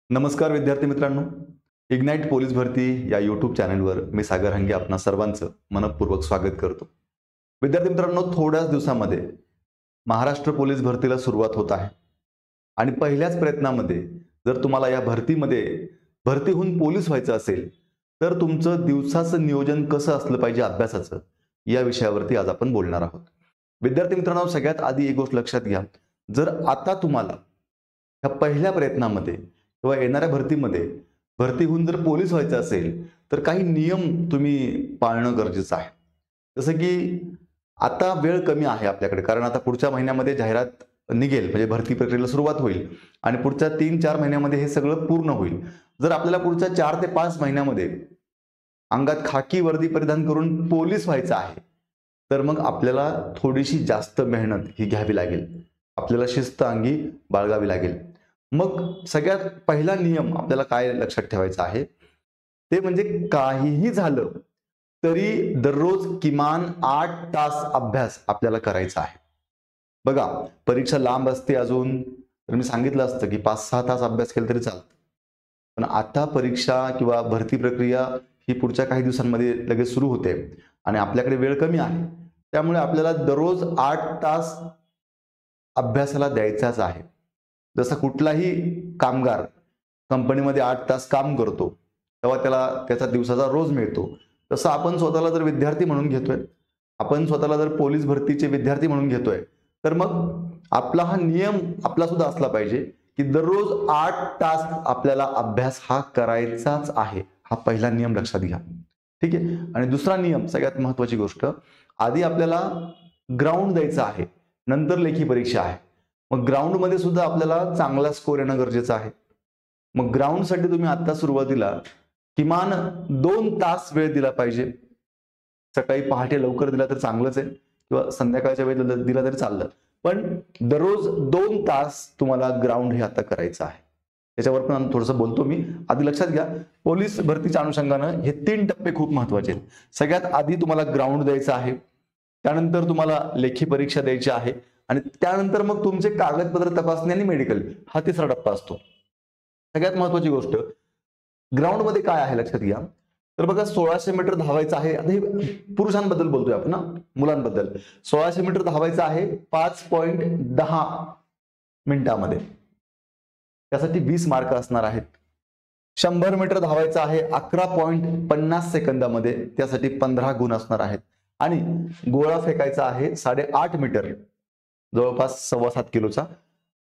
नमस्कार विद्यार्थी मित्रांनो, इग्नाइट पोलीस भरती या यूट्यूब चॅनलवर मी सागर हंगे आपणा सर्वांचं मनपूर्वक स्वागत करतो। विद्यार्थी मित्रांनो, थोड्याच दिवसामध्ये महाराष्ट्र पोलीस भरतीला सुरुवात होत आहे आणि पहिल्याच प्रयत्नामध्ये जर तुम्हाला या भरतीमध्ये भरती होऊन पोलीस व्हायचं असेल तर तुमचं दिवसाचं नियोजन कसं असलं पाहिजे अभ्यासाचं, या विषयावरती आज आपण बोलणार आहोत। विद्यार्थी मित्रांनो, सगळ्यात आधी एक गोष्ट लक्षात घ्या, जर आता तुम्हाला या पहिल्या प्रयत्नामध्ये किंवा येणाऱ्या भरतीमध्ये भरती होऊन जर पोलीस व्हायचं असेल तर काही नियम तुम्ही पाळणं गरजेचं आहे। जसं की आता वेळ कमी आहे आपल्याकडे, कारण आता पुढच्या महिन्यामध्ये जाहिरात निघेल, म्हणजे भरती प्रक्रियेला सुरुवात होईल आणि पुढच्या 3-4 महिन्यामध्ये हे सगळं पूर्ण होईल। जर आपल्याला पुढच्या 4 ते 5 महिन्यामध्ये अंगात खाकी वर्दी परिधान करून पोलीस व्हायचं आहे तर मग आपल्याला थोडीशी जास्त मेहनत ही घ्यावी लागेल, आपल्याला शिस्त अंगी बाळगावी लागेल। मग सगळ्यात पहिला नियम आपल्याला काय लक्षात ठेवायचा आहे ते म्हणजे काहीही झालं तरी दररोज किमान 8 तास अभ्यास आपल्याला करायचा आहे। बघा, परीक्षा लांब असते अजून तर मी सांगितलं असतं की 5-6 तास अभ्यास केला तरी चालतं, पण आता परीक्षा किंवा भरती प्रक्रिया ही पुढच्या काही दिवसांमध्ये लगेच सुरू होते आणि आपल्याकडे वेळ कमी आहे, त्यामुळे आपल्याला दररोज 8 तास अभ्यासाला द्यायचाच आहे। जसा कुठलाही कामगार कंपनीमध्ये 8 तास काम करतो तेव्हा त्याला त्याचा दिवसाचा रोज मिळतो, तसं आपण स्वतःला जर विद्यार्थी म्हणून घेतोय, आपण स्वतःला जर पोलीस भरतीचे विद्यार्थी म्हणून घेतोय तर मग आपला हा नियम आपला सुद्धा असला पाहिजे की दररोज 8 तास आपल्याला अभ्यास हा करायचाच आहे। हा पहिला नियम लक्षात घ्या, ठीक आहे। आणि दुसरा नियम, सगळ्यात महत्त्वाची गोष्ट, आधी आपल्याला ग्राउंड द्यायचं आहे, नंतर लेखी परीक्षा आहे। मग ग्राउंड मध्ये सुद्धा आपल्याला चांगला स्कोर येणं गरजेचं आहे। मग ग्राउंड साठी तुम्ही आता सुरुवातीला किमान 2 तास वेळ दिला पाहिजे। सकाळी पहाटे लवकर दिला तर चांगलंच आहे किंवा संध्याकाळच्या वेळेला दिला तरी चाललं, पण दररोज 2 तास तुम्हाला ग्राउंड हे आता करायचं आहे। त्याच्यावर पण थोडंसं बोलतो मी, आधी लक्षात घ्या, पोलीस भरतीच्या अनुषंगानं हे 3 टप्पे खूप महत्त्वाचे आहेत। सगळ्यात आधी तुम्हाला ग्राउंड द्यायचं आहे, त्यानंतर तुम्हाला लेखी परीक्षा द्यायची आहे आणि त्यानंतर मग तुमचे कागदपत्र तपासणी आणि मेडिकल हा तिसरा टप्पा असतो। सगळ्यात महत्त्वाची गोष्ट, ग्राउंड मध्ये काय आहे लक्षात घ्या, तर बघा 1600 मीटर धावायचं आहे। आता हे पुरुषांबद्दल बोलतोय आपण ना, मुलांबद्दल 1600 मीटर धावायचं आहे 5.10 मिनिटामध्ये, त्यासाठी 20 मार्क असणार आहेत। 100 मीटर धावायचं आहे 11.50 सेकंदामध्ये, त्यासाठी 15 गुण असणार आहेत। आणि गोळा फेकायचा आहे 8.5 मीटर, जवळपास 7.25 किलोचा,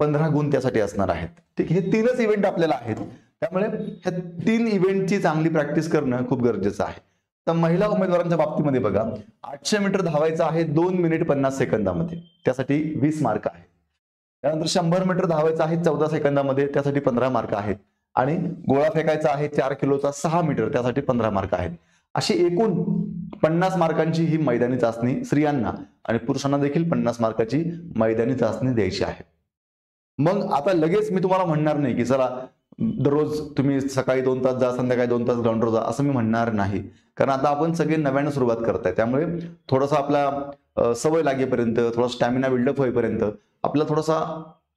15 गुण त्यासाठी असणार आहेत। ठीक, हे 3च इव्हेंट आपल्याला आहेत, त्यामुळे ह्या 3 इव्हेंटची चांगली प्रॅक्टिस करणं खूप गरजेचं आहे। तर महिला उमेदवारांच्या बाबतीमध्ये बघा, 800 मीटर धावायचं आहे 2 मिनिट 50 सेकंदामध्ये, त्यासाठी 20 मार्क आहेत। त्यानंतर 100 मीटर धावायचं आहे 14 सेकंदामध्ये, त्यासाठी 15 मार्क आहेत। आणि गोळा फेकायचा आहे 4 किलोचा 6 मीटर, त्यासाठी 15 मार्क आहेत। अशी एकूण 50 मार्कांची ही मैदानी चाचणी स्त्रियांना आणि पुरुषांना देखील 50 मार्काची मैदानी चाचणी द्यायची आहे। मग आता लगेच मी तुम्हाला म्हणणार नाही की चला दररोज तुम्ही सकाळी 2 तास जा, संध्याकाळी 2 तास ग्राउंडवर जा, असं मी म्हणणार नाही, कारण आता आपण सगळे नव्यानं सुरुवात करताय, त्यामुळे थोडासा आपला सवय लागेपर्यंत, थोडा स्टॅमिना बिल्डअप होईपर्यंत आपल्याला थोडासा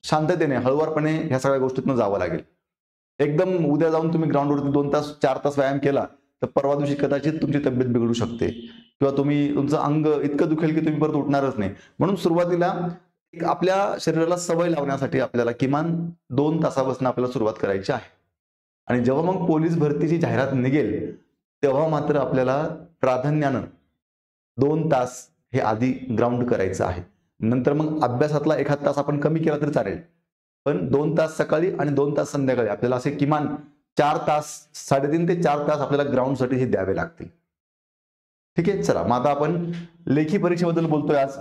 शांततेने, हळुवारपणे ह्या सगळ्या गोष्टीतून जावं लागेल। एकदम उद्या जाऊन तुम्ही ग्राउंडवरती 2 तास 4 तास व्यायाम केला तर परवा दिवशी कदाचित तुमची तब्येत बिघडू शकते किंवा तुमचं अंग इतकं दुखेल की तुम्ही परत उठणारच नाही। म्हणून सुरुवातीला आपल्या शरीराला सवय लावण्यासाठी आपल्याला किमान 2 तासापासून आपल्याला सुरुवात करायची आहे। आणि जेव्हा मग पोलीस भरतीची जाहिरात निघेल तेव्हा मात्र आपल्याला प्राधान्यानं 2 तास हे आधी ग्राउंड करायचं आहे। नंतर मग अभ्यासातला एखादा तास आपण कमी केला तरी चालेल, पण 2 तास सकाळी आणि 2 तास संध्याकाळी आपल्याला असे किमान 4 तास, 3.5 ते 4 तास आपल्याला ग्राउंडसाठी हे द्यावे लागतील। ठीक आहे, चला मग आता आपण लेखी परीक्षेबद्दल बोलतोय आज।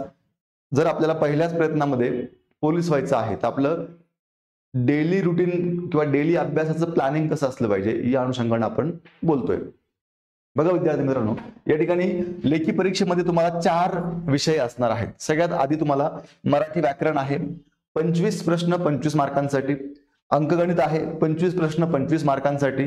जर आपल्याला पहिल्याच प्रयत्नामध्ये पोलीस व्हायचं आहे तर आपलं डेली रुटीन किंवा डेली अभ्यासाचं प्लॅनिंग कसं असलं पाहिजे या अनुषंगाने आपण बोलतोय। बघा विद्यार्थी मित्रांनो, या ठिकाणी लेखी परीक्षेमध्ये तुम्हाला 4 विषय असणार आहेत। सगळ्यात आधी तुम्हाला मराठी व्याकरण आहे, 25 प्रश्न 25 मार्कांसाठी, अंकगणित आहे 25 प्रश्न 25 मार्कांसाठी,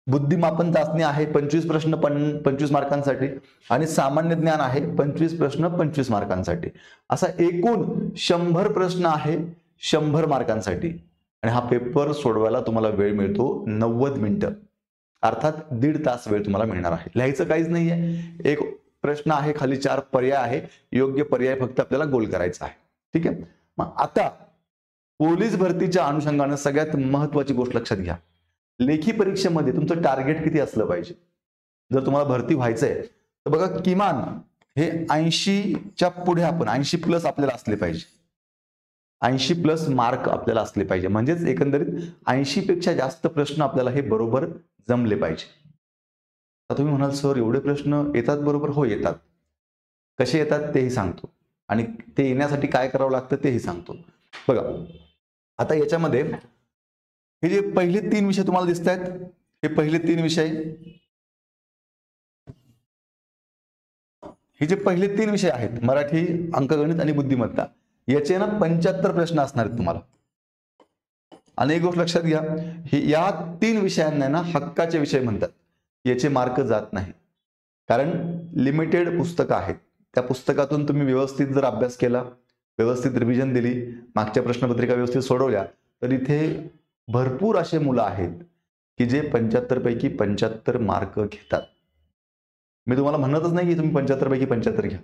बुद्धिमापन चाचणी आहे 25 प्रश्न 25 मार्कांसाठी आणि सामान्य ज्ञान आहे 25 प्रश्न 25 मार्कांसाठी। असा एकूण 100 प्रश्न आहे 100 मार्कांसाठी आणि हा पेपर सोडवायला तुम्हाला वेळ मिळतो 90 मिनिटं, अर्थात 1.5 तास वेळ तुम्हाला मिळणार आहे. लिहायचं काहीच नाहीये. एक प्रश्न आहे, खाली 4 पर्याय आहे, योग्य पर्याय फक्त आपल्याला गोल करायचा आहे. ठीक आहे. मग आता पोलीस भरतीच्या अनुषंगाने सगळ्यात महत्वाची गोष्ट लक्षात घ्या. लेखी परीक्षेमध्ये तुमचं टार्गेट किती असलं पाहिजे. जर तुम्हाला भरती व्हायचंय तर बघा, किमान हे 80च्या पुढे आपण 80 प्लस आपल्याला असले पाहिजे. 80 प्लस मार्क आपल्याला असले पाहिजे. म्हणजेच एकंदरीत 80 पेक्षा जास्त प्रश्न आपल्याला हे बरोबर जमले पाहिजे. आता तुम्ही म्हणाल सर एवढे प्रश्न येतात बरोबर? हो येतात. कसे येतात तेही सांगतो आणि ते येण्यासाठी काय करावं लागतं तेही सांगतो. बघा आता याच्यामध्ये हे जे पहिले 3 विषय तुम्हाला दिसत आहेत, हे पहिले 3 विषय, हे जे पहिले 3 विषय आहेत, मराठी, अंकगणित आणि बुद्धिमत्ता, याचे ना 75 प्रश्न असणार आहेत तुम्हाला. आणि एक गोष्ट लक्षात घ्या, हे या 3 विषयांना ना हक्काचे विषय म्हणतात. याचे मार्क जात नाही, कारण लिमिटेड पुस्तकं आहेत. त्या पुस्तकातून तुम्ही व्यवस्थित जर अभ्यास केला, व्यवस्थित रिव्हिजन दिली, मागच्या प्रश्नपत्रिका व्यवस्थित सोडवल्या, तर इथे भरपूर असे मुलं आहेत की जे 75 पैकी 75 मार्क घेतात. मी तुम्हाला म्हणतच नाही की तुम्ही 75 पैकी 75 घ्या,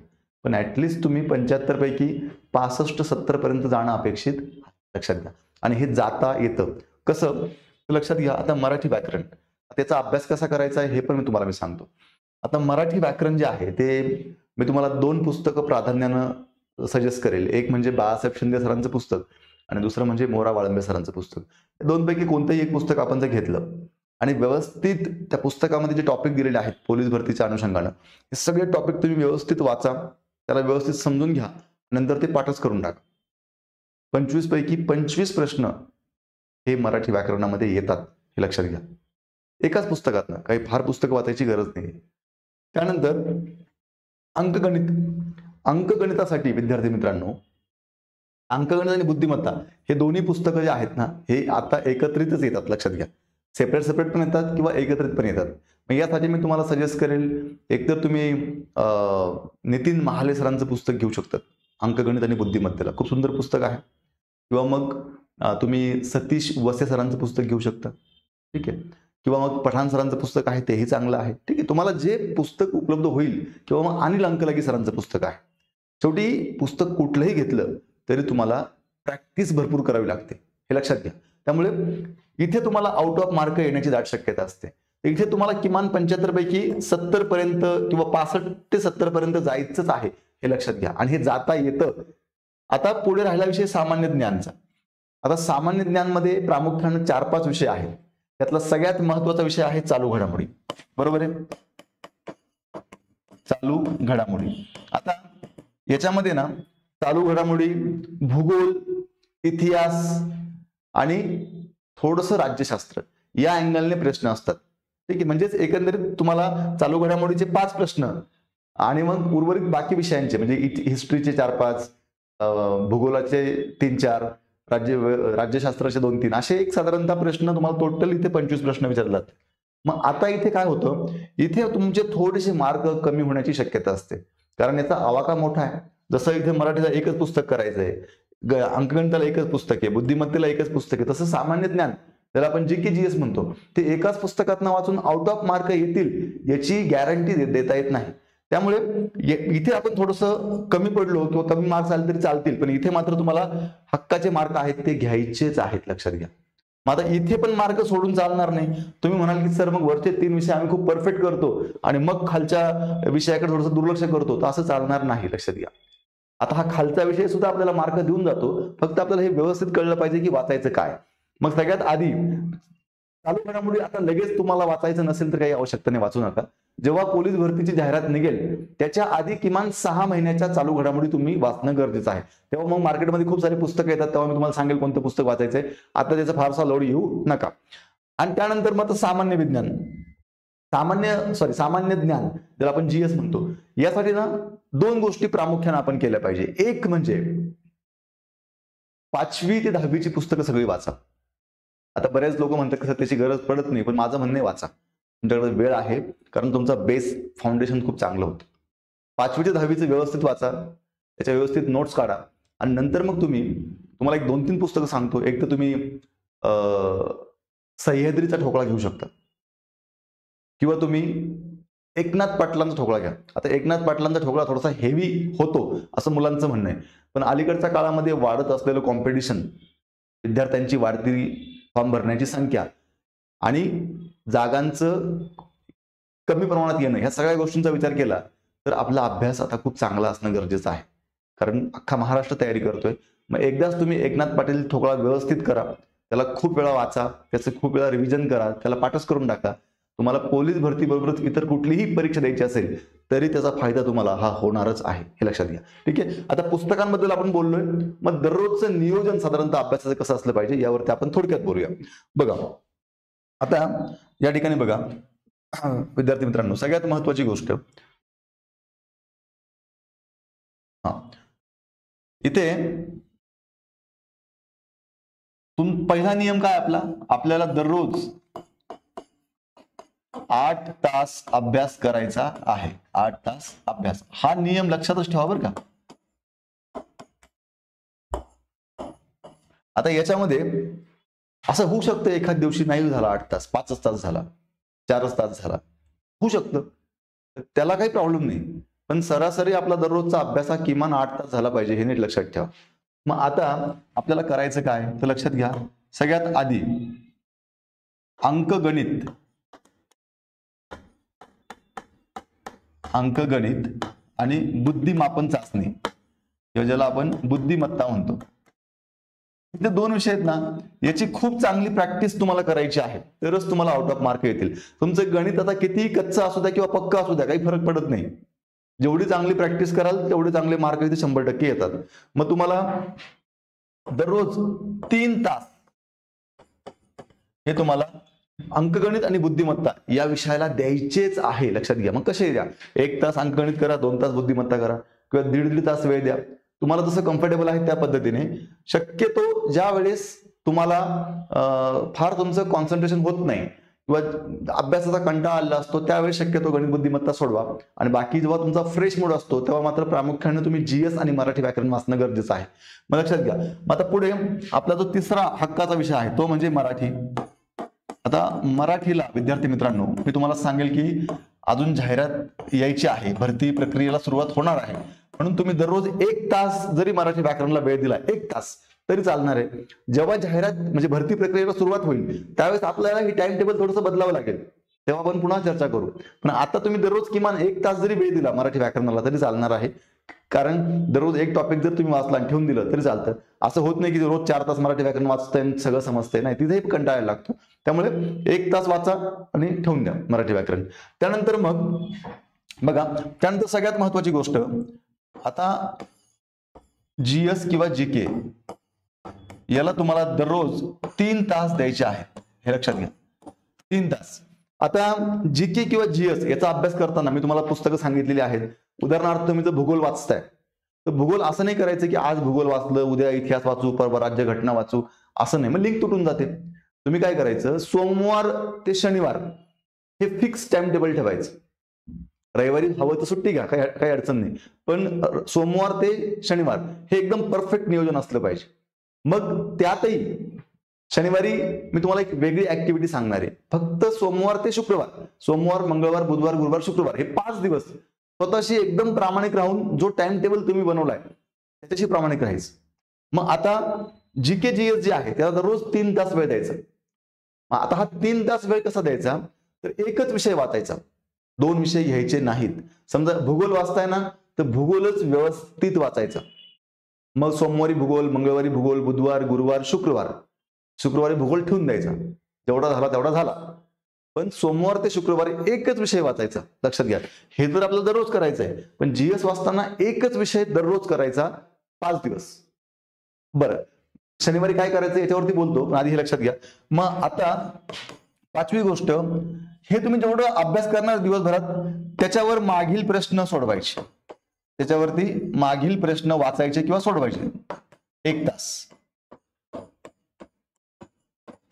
पण ऍटलिस्ट तुम्ही 75 पैकी 65-70 पर्यंत जाणं अपेक्षित, लक्षात घ्या. आणि हे जाता येतं कसं लक्षात घ्या. आता मराठी व्याकरण, त्याचा अभ्यास कसा करायचा आहे हे पण मी तुम्हाला सांगतो. आता मराठी व्याकरण जे आहे ते मी तुम्हाला 2 पुस्तकं प्राधान्यानं सजेस्ट करेल. एक म्हणजे बाळासाहेब शिंदे सरांचं पुस्तक आणि दुसरं म्हणजे मोरा वाळंबे सरांचं पुस्तक. या दोनपैकी कोणतंही एक पुस्तक आपण जर घेतलं आणि व्यवस्थित त्या पुस्तकामध्ये जे टॉपिक दिलेले आहेत पोलीस भरतीच्या अनुषंगानं, हे सगळे टॉपिक तुम्ही व्यवस्थित वाचा, त्याला व्यवस्थित समजून घ्या, नंतर ते पाठच करून टाका. 25 पैकी 25 प्रश्न हे मराठी व्याकरणामध्ये येतात, हे लक्षात घ्या. एकाच पुस्तकातनं, काही फार पुस्तकं वाचायची गरज नाही. त्यानंतर अंकगणित. अंकगणितासाठी विद्यार्थी मित्रांनो, अंकगणित आणि बुद्धिमत्ता हे दोन्ही पुस्तकं जे आहेत ना, हे आता एकत्रितच येतात, लक्षात घ्या. सेपरेट सेपरेट पण येतात किंवा एकत्रित पण येतात. मग यासाठी मी तुम्हाला सजेस्ट करेल, एकतर तुम्ही नितीन महाले सरांचं पुस्तक घेऊ शकतात, अंकगणित आणि बुद्धिमत्तेला, खूप सुंदर पुस्तक आहे. किंवा मग तुम्ही सतीश वसे सरांचं पुस्तक घेऊ शकता. ठीक आहे. किंवा मग पठाण सरांचं पुस्तक आहे, तेही चांगलं आहे. ठीक आहे. तुम्हाला जे पुस्तक उपलब्ध होईल, किंवा मग अनिल अंकलागी सरांचं पुस्तक आहे. शेवटी पुस्तक कुठलंही घेतलं तरी तुम्हाला प्रॅक्टिस भरपूर करावी लागते, हे लक्षात घ्या. त्यामुळे इथे तुम्हाला आउट ऑफ मार्क येण्याची दाट शक्यता असते. इथे तुम्हाला किमान 75 पैकी 70 पर्यंत किंवा 65 ते 70 पर्यंत जायचंच आहे, हे लक्षात घ्या. आणि हे जाता येतं. आता पुढे राहिला विषय सामान्य ज्ञानचा. आता सामान्य ज्ञानमध्ये प्रामुख्याने 4-5 विषय आहेत. त्यातला सगळ्यात महत्वाचा विषय आहे चालू घडामोडी. बरोबर आहे, चालू घडामोडी. आता याच्यामध्ये ना चालू घडामोडी, भूगोल, इतिहास आणि थोडंसं राज्यशास्त्र या अँगलने प्रश्न असतात. ठीक आहे. म्हणजेच एकंदरीत तुम्हाला चालू घडामोडीचे 5 प्रश्न आणि मग उर्वरित बाकी विषयांचे म्हणजे हिस्ट्रीचे 4-5, भूगोलाचे 3-4, राज्यशास्त्राचे 2-3, असे एक साधारणतः प्रश्न तुम्हाला टोटल इथे 25 प्रश्न विचारतात. मग आता इथे काय होतं, इथे तुमचे थोडेसे मार्क कमी होण्याची शक्यता असते, कारण याचा आवाका मोठा आहे. जसं इथे मराठीला एकच पुस्तक करायचं आहे, अंकगणिताला एकच पुस्तक आहे, बुद्धिमत्तेला एकच पुस्तक आहे, तसं सामान्य ज्ञान, त्याला आपण GK-GS म्हणतो, ते एकाच पुस्तकातनं वाचून आउट ऑफ मार्क येतील याची गॅरंटी देता येत नाही. त्यामुळे इथे आपण थोडंसं कमी पडलो किंवा कमी मार्क्स आले तरी चालतील, पण इथे मात्र तुम्हाला हक्काचे मार्क आहेत ते घ्यायचेच आहेत, लक्षात घ्या. मग आता इथे पण मार्क सोडून चालणार नाही. तुम्ही म्हणाल की सर मग वरचे 3 विषय आम्ही खूप परफेक्ट करतो आणि मग खालच्या विषयाकडे थोडंसं दुर्लक्ष करतो, तर असं चालणार नाही, लक्षात घ्या. आता हा खालचा विषय सुद्धा आपल्याला मार्क देऊन जातो, फक्त आपल्याला हे व्यवस्थित कळलं पाहिजे की वाचायचं काय. मग सगळ्यात आधी चालू घडामोडी, आता लगेच तुम्हाला वाचायचं नसेल तर काही आवश्यकता नाही, वाचू नका. जेव्हा पोलीस भरतीची जाहिरात निघेल त्याच्या आधी किमान 6 महिन्याच्या चालू घडामोडी तुम्ही वाचणं गरजेचं आहे. तेव्हा मग मार्केटमध्ये खूप सारे पुस्तकं येतात, तेव्हा मी तुम्हाला सांगेल कोणतं पुस्तक वाचायचंय. आता त्याचा फारसा लोड येऊ नका. आणि त्यानंतर मग सामान्य विज्ञान, सामान्य ज्ञान, ज्याला आपण GS म्हणतो, यासाठी ना 2 गोष्टी प्रामुख्याने आपण केल्या पाहिजे. एक म्हणजे 5वी ते 10वीची पुस्तकं सगळी वाचा. आता बरेच लोक म्हणतात की त्याची गरज पडत नाही, पण माझं म्हणणं आहे वाचा. तुमच्याकडे वेळ आहे, कारण तुमचा बेस फाउंडेशन खूप चांगलं होतं. 5वी ते 10वीचं व्यवस्थित वाचा, त्याच्या व्यवस्थित नोट्स काढा आणि नंतर मग तुम्हाला एक 2-3 पुस्तकं सांगतो. एक तर तुम्ही सह्याद्रीचा ठोकळा घेऊ शकता, किंवा तुम्ही एकनाथ पाटलांचा ठोकळा घ्या. आता एकनाथ पाटलांचा ठोकळा थोडासा हेवी होतो असं मुलांचं म्हणणं आहे, पण अलीकडच्या काळामध्ये वाढत असलेलं कॉम्पिटिशन, विद्यार्थ्यांची वाढती फॉर्म भरण्याची संख्या आणि जागांचं कमी प्रमाणात येणं, ह्या सगळ्या गोष्टींचा विचार केला तर आपला अभ्यास आता खूप चांगला असणं गरजेचं आहे. कारण अख्खा महाराष्ट्र तयारी करतोय. मग एकदाच तुम्ही एकनाथ पाटील ठोकळा व्यवस्थित करा, त्याला खूप वेळा वाचा, त्याचं खूप वेळा रिव्हिजन करा, त्याला पाठच करून टाका. तुम्हाला पोलीस भरती बरोबरच इतर कुठलीही परीक्षा द्यायची असेल तरी त्याचा फायदा तुम्हाला हा होणारच आहे, हे लक्षात घ्या. ठीक आहे. आता पुस्तकांबद्दल आपण बोललोय, मग दररोजचं नियोजन साधारणतः अभ्यासाचं कसं असलं पाहिजे यावरती आपण थोडक्यात बोलूया. बघा, आता या ठिकाणी बघा विद्यार्थी मित्रांनो, सगळ्यात महत्वाची गोष्ट इथे पहिला नियम काय आपल्याला दररोज 8 तास अभ्यास करायचा आहे. 8 तास अभ्यास, हा नियम लक्षातच ठेवा बरं का. आता याच्यामध्ये असं होऊ शकतं एखाद दिवशी नाही झाला 8 तास, 5 तास झाला, 4 तास झाला, होऊ शकतं, त्याला काही प्रॉब्लेम नाही. पण सरासरी आपला दररोजचा अभ्यास हा किमान 8 तास झाला पाहिजे, हे नीट लक्षात ठेवा. मग आता आपल्याला करायचं काय तर लक्षात घ्या. सगळ्यात आधी अंकगणित आणि बुद्धिमापन चाचणी, ज्याला आपण बुद्धिमत्ता म्हणतो, इथे 2 विषय आहेत ना, याची खूप चांगली प्रॅक्टिस तुम्हाला करायची आहे, तरच तुम्हाला आउट ऑफ मार्क येतील. तुमचं गणित आता कितीही कच्चा असू द्या किंवा पक्का असू द्या, काही फरक पडत नाही. जेवढी चांगली प्रॅक्टिस कराल तेवढे चांगले मार्क इथे 100% येतात. मग तुम्हाला दररोज 3 तास हे तुम्हाला अंकगणित आणि बुद्धिमत्ता या विषयाला द्यायचेच आहे, लक्षात घ्या. मग कसे द्या, 1 तास अंकगणित करा, 2 तास बुद्धिमत्ता करा, किंवा 1.5 तास वेळ द्या, तुम्हाला जसं कम्फर्टेबल आहे त्या पद्धतीने. शक्यतो ज्या वेळेस तुम्हाला फार तुमचं कॉन्सन्ट्रेशन होत नाही किंवा अभ्यासाचा कंटाळा आला असतो त्यावेळेस शक्यतो गणित बुद्धिमत्ता सोडवा, आणि बाकी जेव्हा तुमचा फ्रेश मूड असतो तेव्हा मात्र प्रामुख्याने तुम्ही जीएस आणि मराठी व्याकरण वाचणं गरजेचं आहे. मग लक्षात घ्या. मग आता पुढे आपला जो तिसरा हक्काचा विषय आहे तो म्हणजे मराठी. आता मराठीला विद्यार्थी मित्रांनो मी तुम्हाला सांगेल की अजून जाहिरात यायची आहे, भरती प्रक्रियेला सुरुवात होणार आहे, म्हणून तुम्ही दररोज 1 तास जरी मराठी व्याकरणला वेळ दिला, 1 तास तरी चालणार आहे. जेव्हा जाहिरात म्हणजे भरती प्रक्रियेला सुरुवात होईल त्यावेळेस आपल्याला ही टाइम टेबल थोडंसं बदलावं लागेल, तेव्हा आपण पुन्हा चर्चा करू. पण आता तुम्ही दररोज किमान 1 तास जरी वेळ दिला मराठी व्याकरणाला तरी चालणार आहे. कारण दररोज एक टॉपिक जर तुम्ही वाचला आणि ठेवून दिलं तरी चालतं. असं होत नाही की रोज 4 तास मराठी व्याकरण वाचतंय सगळं समजतंय, नाही, तिथेही कंटाळायला लागतो. त्यामुळे 1 तास वाचा आणि ठेवून द्या मराठी व्याकरण. त्यानंतर मग बघा, त्यानंतर सगळ्यात महत्वाची गोष्ट, आता जीएस किंवा जीके याला तुम्हाला दररोज 3 तास द्यायचे आहेत, हे लक्षात घ्या. 3 तास. आता जीके किंवा जीएस याचा अभ्यास करताना मी तुम्हाला पुस्तकं सांगितलेली आहेत. उदाहरणार्थ तुम्ही जर भूगोल वाचताय तर भूगोल असं नाही करायचं की आज भूगोल वाचलं उद्या इतिहास वाचू परवा राज्य घटना वाचू, असं नाही, मग लिंक तुटून जाते. तुम्ही काय करायचं, सोमवार ते शनिवार हे फिक्स टाइम टेबल ठेवायचं. रविवारी हवं तर सुट्टी घ्या, काही अडचण नाही, पण सोमवार ते शनिवार हे एकदम परफेक्ट नियोजन असलं पाहिजे. मग त्यातही शनिवारी मी तुम्हाला एक वेगळी ऍक्टिव्हिटी सांगणार आहे. फक्त सोमवार ते शुक्रवार, सोमवार मंगळवार बुधवार गुरुवार शुक्रवार हे 5 दिवस स्वतःशी एकदम प्रामाणिक राहून जो टाइम टेबल तुम्ही बनवलाय त्याच्याशी प्रामाणिक राहायचं. मग आता जीके जीएस जे आहे त्याला दररोज 3 तास वेळ द्यायचा. आता हा 3 तास वेळ कसा द्यायचा, तर एकच विषय वाचायचा, 2 विषय घ्यायचे नाहीत. समजा भूगोल वाचताय ना तर भूगोलच व्यवस्थित वाचायचा. मग सोमवारी भूगोल, मंगळवारी भूगोल, बुधवार गुरुवार शुक्रवारी भूगोल ठेवून द्यायचा, जेवढा झाला तेवढा झाला. पण सोमवार ते शुक्रवारी एकच विषय वाचायचा, लक्षात घ्या. हे तर आपल्याला दररोज करायचं आहे, पण जीएस वाचताना एकच विषय दररोज करायचा 5 दिवस. बरं, शनिवारी काय करायचं याच्यावरती बोलतो, पण आधी हे लक्षात घ्या. मग आता 5वी गोष्ट, हे तुम्ही जेवढं अभ्यास करणार दिवसभरात त्याच्यावर मागील प्रश्न सोडवायचे, त्याच्यावरती मागील प्रश्न वाचायचे किंवा सोडवायचे. 1 तास.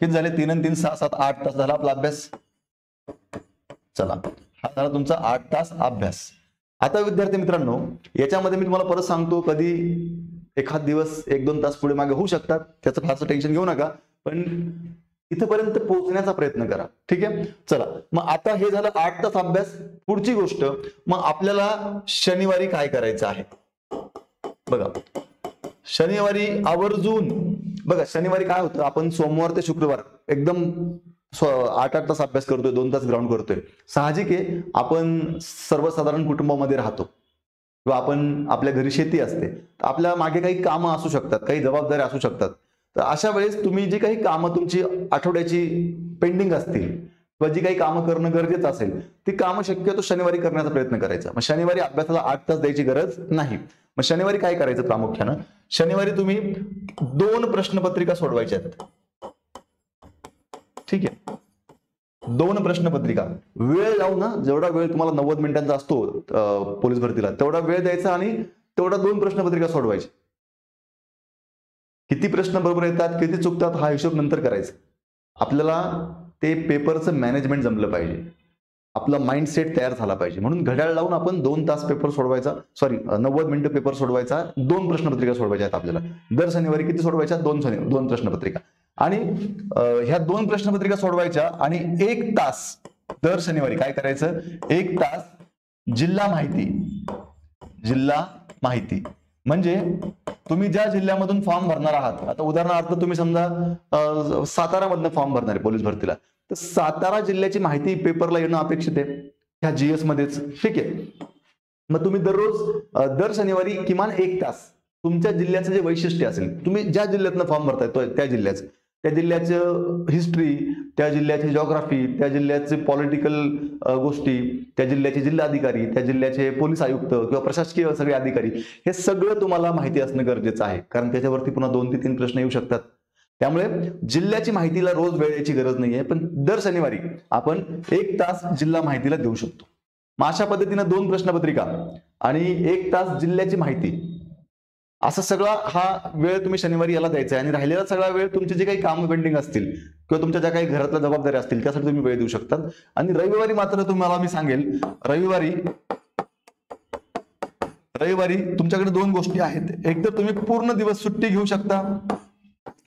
किती झाले, 3 आणि 3 6 7 8 तास झाला आपला अभ्यास. चला, हा झाला तुमचा 8 तास अभ्यास. आता विद्यार्थी मित्रांनो याच्यामध्ये मी तुम्हाला परत सांगतो, कधी एखाद दिवस 1-2 तास पुढे मागे होऊ शकतात, त्याचं फारसं टेन्शन घेऊ नका. पण इथपर्यंत पोहोचण्याचा प्रयत्न करा. ठीक आहे, चला मग आता हे झालं 8 तास अभ्यास. पुढची गोष्ट, मग आपल्याला शनिवारी काय करायचं आहे बघा. शनिवारी आवर्जून बघा, शनिवारी काय होतं, आपण सोमवार ते शुक्रवार एकदम 8-8 तास अभ्यास करतोय, 2 तास ग्राउंड करतोय. साहजिक आहे, आपण सर्वसाधारण कुटुंबामध्ये राहतो किंवा आपण आपल्या घरी शेती असते, तर आपल्या मागे काही कामं असू शकतात, काही जबाबदाऱ्या असू शकतात. तर अशा वेळेस तुम्ही जी काही कामं तुमची आठवड्याची पेंडिंग असतील किंवा जी काही कामं करणं गरजेचं असेल, ती कामं शक्यतो शनिवारी करण्याचा प्रयत्न करायचा. मग शनिवारी अभ्यासाला 8 तास द्यायची गरज नाही. मग शनिवारी काय करायचं प्रामुख्यानं, शनिवारी तुम्ही 2 प्रश्नपत्रिका सोडवायच्या आहेत. ठीक आहे, 2 प्रश्नपत्रिका. वेळ लावून ना, जेवढा वेळ तुम्हाला 90 मिनिटांचा असतो पोलीस भरतीला, तेवढा वेळ द्यायचा आणि तेवढा 2 प्रश्नपत्रिका सोडवायच्या. किती प्रश्न बरोबर येतात, किती चुकतात, हा हिशोब नंतर करायचा. आपल्याला ते पेपरचं मॅनेजमेंट जमलं पाहिजे, आपला माइंडसेट तयार झाला पाहिजे. म्हणून घड्याळ लावून आपण 2 तास पेपर सोडवायचा, 90 मिनिटं पेपर सोडवायचा, 2 प्रश्नपत्रिका सोडवायच्या आहेत आपल्याला. दर शनिवारी किती सोडवायच्या, 2 प्रश्नपत्रिका. आणि ह्या 2 प्रश्नपत्रिका सोडवायच्या आणि 1 तास दर शनिवारी काय करायचं, 1 तास जिल्हा माहिती. म्हणजे तुम्ही ज्या जिल्ह्यामधून फॉर्म भरणार आहात, आता उदाहरणार्थ तुम्ही समजा सातारामधनं फॉर्म भरणार आहे पोलीस भरतीला, तर सातारा जिल्ह्याची माहिती पेपरला येणं अपेक्षित आहे ह्या GS मध्येच. ठीक आहे, मग तुम्ही दररोज दर शनिवारी किमान 1 तास तुमच्या जिल्ह्याचं जे वैशिष्ट्य असेल, तुम्ही ज्या जिल्ह्यातनं फॉर्म भरताय त्या जिल्ह्याचं हिस्ट्री, त्या जिल्ह्याची जॉग्राफी, त्या जिल्ह्याचे पॉलिटिकल गोष्टी, त्या जिल्ह्याचे जिल्हाधिकारी, त्या जिल्ह्याचे पोलीस आयुक्त किंवा प्रशासकीय सगळे अधिकारी, हे सगळं तुम्हाला माहिती असणं गरजेचं आहे. कारण त्याच्यावरती पुन्हा 2 ते 3 प्रश्न येऊ शकतात. त्यामुळे जिल्ह्याची माहितीला रोज वेळ द्यायची गरज नाहीये, पण दर शनिवारी आपण 1 तास जिल्हा माहितीला देऊ शकतो. मग अशा पद्धतीनं 2 प्रश्नपत्रिका आणि 1 तास जिल्ह्याची माहिती, असा सगळा हा वेळ तुम्ही शनिवारी याला द्यायचा आहे. आणि राहिलेला सगळा वेळ तुमचे जे काही कामं पेंडिंग असतील किंवा तुमच्या ज्या काही घरातल्या जबाबदाऱ्या असतील त्यासाठी तुम्ही वेळ देऊ शकतात. आणि रविवारी मात्र तुम्हाला मी सांगेल, रविवारी तुमच्याकडे 2 गोष्टी आहेत. एक तर तुम्ही पूर्ण दिवस सुट्टी घेऊ शकता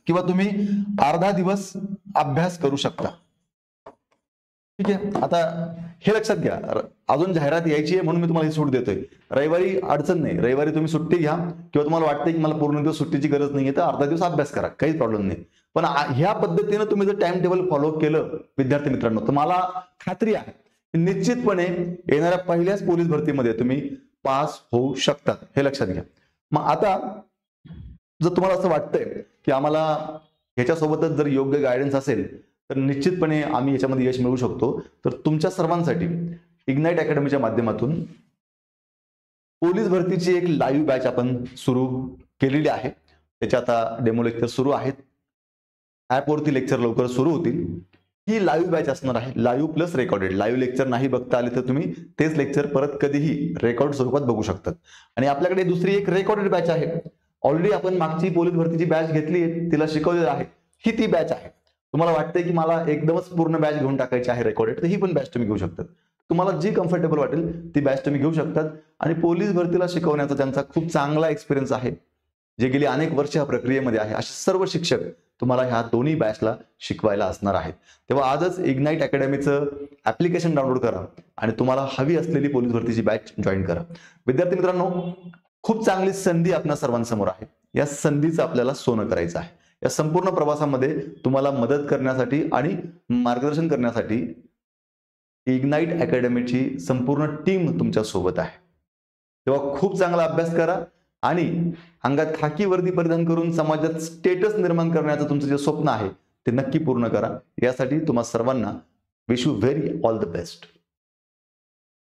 किंवा तुम्ही अर्धा दिवस अभ्यास करू शकता. ठीक आहे, आता हे लक्षात घ्या, अजून जाहिरात यायची आहे म्हणून मी तुम्हाला ही सूट देतोय. रविवारी अडचण नाही, रविवारी तुम्ही सुट्टी घ्या किंवा तुम्हाला वाटतंय की मला पूर्ण दिवस सुट्टीची गरज नाहीये, तर अर्धा दिवस अभ्यास करा, काही प्रॉब्लेम नाही. पण ह्या पद्धतीने तुम्ही जर टाइम टेबल फॉलो केलं विद्यार्थी मित्रांनो, तर मला खात्री आहे निश्चितपणे येणाऱ्या पहिल्याच पोलीस भरतीमध्ये तुम्ही पास होऊ शकतात. हे लक्षात घ्या. मग आता जर तुम्हाला असं वाटतंय की आम्हाला ह्याच्यासोबतच जर योग्य गायडन्स असेल तर निश्चितपणे आम्ही याच्यामध्ये यश मिळवू शकतो, तर तुमच्या सर्वांसाठी इग्नाइट अकॅडमीच्या माध्यमातून पोलीस भरतीची एक लाईव्ह बॅच आपण सुरू केलेली आहे. त्याचे आता डेमो लेक्चर सुरू आहेत, ऍपवरती लेक्चर लवकर सुरू होतील. ही लाईव्ह बॅच असणार आहे, live plus recorded. Live lecture नाही बघता आले तर तुम्ही तेच लेक्चर परत कधीही रेकॉर्ड स्वरूपात बघू शकतात. आणि आपल्याकडे दुसरी एक रेकॉर्डेड बॅच आहे. ऑलरेडी आपण मागची पोलीस भरतीची बॅच घेतली आहे, तिला शिकवलेलं आहे, ही ती बॅच आहे. तुम्हाला वाटतंय की मला एकदमच पूर्ण बॅच घेऊन टाकायची आहे रेकॉर्डेड, तर ही पण बॅच तुम्ही घेऊ शकतात. तुम्हाला जी कम्फर्टेबल वाटेल ती बॅच तुम्ही घेऊ शकतात. आणि पोलीस भरतीला शिकवण्याचा त्यांचा खूप चांगला एक्सपिरियन्स आहे, जे गेली अनेक वर्ष या प्रक्रियेमध्ये आहे. असे सर्व शिक्षक तुम्हाला ह्या दोन्ही बॅचला शिकवायला असणार आहेत. तेव्हा आजच इग्नाइट अकॅडमीचं ऍप्लिकेशन डाउनलोड करा आणि तुम्हाला हवी असलेली पोलीस भरतीची बॅच जॉईन करा. विद्यार्थी मित्रांनो, खूप चांगली संधी आपल्या सर्वांसमोर आहे. या संधीचं आपल्याला सोनं करायचं आहे. या संपूर्ण प्रवासामध्ये तुम्हाला मदत करण्यासाठी आणि मार्गदर्शन करण्यासाठी इग्नाइट अकॅडमीची संपूर्ण टीम तुमच्या सोबत आहे. तेव्हा खूप चांगला अभ्यास करा आणि अंगात खाकी वर्दी परिधान करून समाजात स्टेटस निर्माण करण्याचं तुमचं जे स्वप्न आहे ते नक्की पूर्ण करा. यासाठी तुम्हा सर्वांना wish you very all the best.